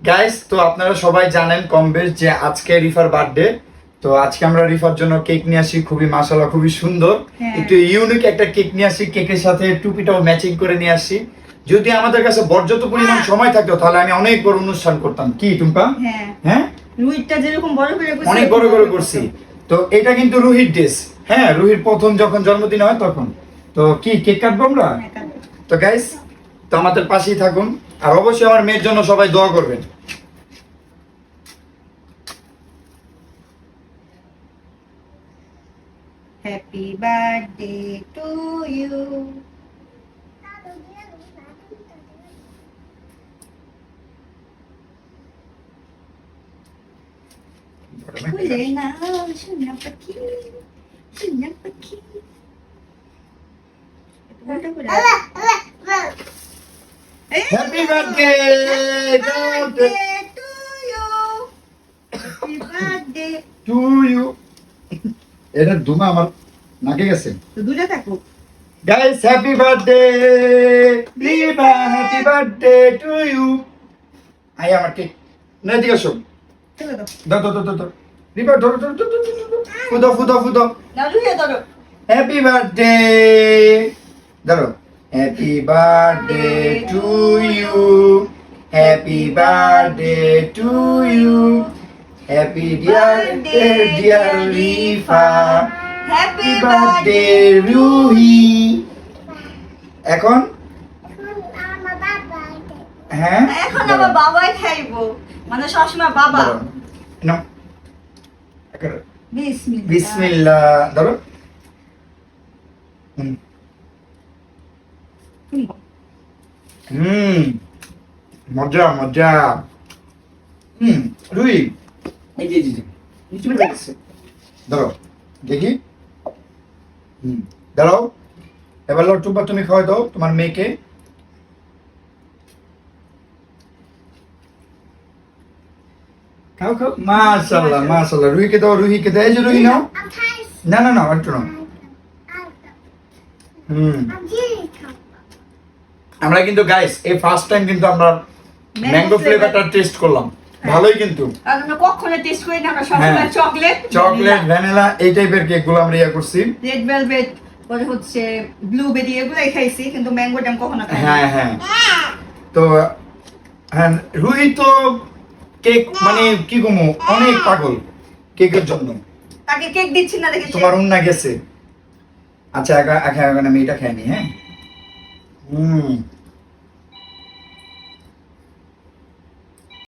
Guys, তো আপনারা সবাই জানেন কম বেশ যে আজকে রিফার বার্থডে। তো আজকে আমরা রিফার জন্য কেক নিয়ে আসি, খুবই মাশাআল্লাহ খুবই সুন্দর, একটু ইউনিক একটা কেক নিয়ে আসি। কেকের সাথে টুপিটাও ম্যাচিং করে নিয়ে আসি। যদি আমাদের কাছে পর্যাপ্ত পরিমাণ সময় থাকতো তাহলে আমি অনেক বড় অনুষ্ঠান করতাম। কি টুম্পা? হ্যাঁ, রুহিতটা যেরকম বড় করে করছি, অনেক বড় করে করছি। তো এটা কিন্তু রুহির ড্রেস। হ্যাঁ, রুহির প্রথম যখন জন্মদিন হয় তখন। তো কি কেক কাটবো আমরা? তো গাইস, তো আমাদের পাশেই থাকুন, আর অবশ্যই আমার মেয়ের জন্য সবাই দোয়া করবেন। Happy birthday to you. খুলে না সোনা পাখি, সোনা পাখি। Happy birthday to you. এটা ধুমা আমার নাকে গেছে। তো দুটো থাকুক। Guys, happy birthday Riba, happy birthday to you. আই আমার কেক না দিও সব। চলো দাও। দাও দাও দাও দাও। রিবা ধরো ধরো ধরো ধরো। ফুদো ফুদো ফুদো। দাও রুহিয়া ধরো। হ্যাপি বার্থডে ধরো। Happy birthday to you, happy birthday to you, happy dear Rifa, happy birthday Ruhi. এখন হ্যাঁ, এখন আমার বাবাই খাইবো, মানে সবসময় বাবা। নাও বিসমিল্লাহ। বিসমিল্লাহ ধরো। মজা মজা। রুই এই যে নিচে পড়ে গেছে। ধরো দেখি। দাঁড়াও, এবার লটুম্পা তুমি খাওয়াই দাও তোমার মেয়েকে। খাও খাও। মাশাআল্লাহ মাশাআল্লাহ। রুহিকে দাও, রুহিকে দাও। এই যে রুহি নাও। না না না, একটু নাও। আমরা কিন্তু গাইস এই ফার্স্ট টাইম কিন্তু আমরা ম্যাঙ্গো ফ্লেভারটা টেস্ট করলাম। ভালোই কিন্তু। আর আমরা কখনো টেস্ট করি না, আমরা সবসময় চকলেট ভ্যানিলা এই টাইপের কেকগুলো আমরা ইয়া করছি। রেড ভেলভেট, পরে হচ্ছে ব্লুবেরি, এগুলাই খাইছি, কিন্তু ম্যাঙ্গোটা আমি কখনো খাইনি। হ্যাঁ হ্যাঁ। তো হ্যাঁ, রুহি তো কেক মানে কি কমু অনেক পাগল কেকের জন্য। তাকে কেক দিচ্ছি না দেখে তোমার উন্না গেছে। আচ্ছা, এখন আমি এটা খাইনি। হ্যাঁ,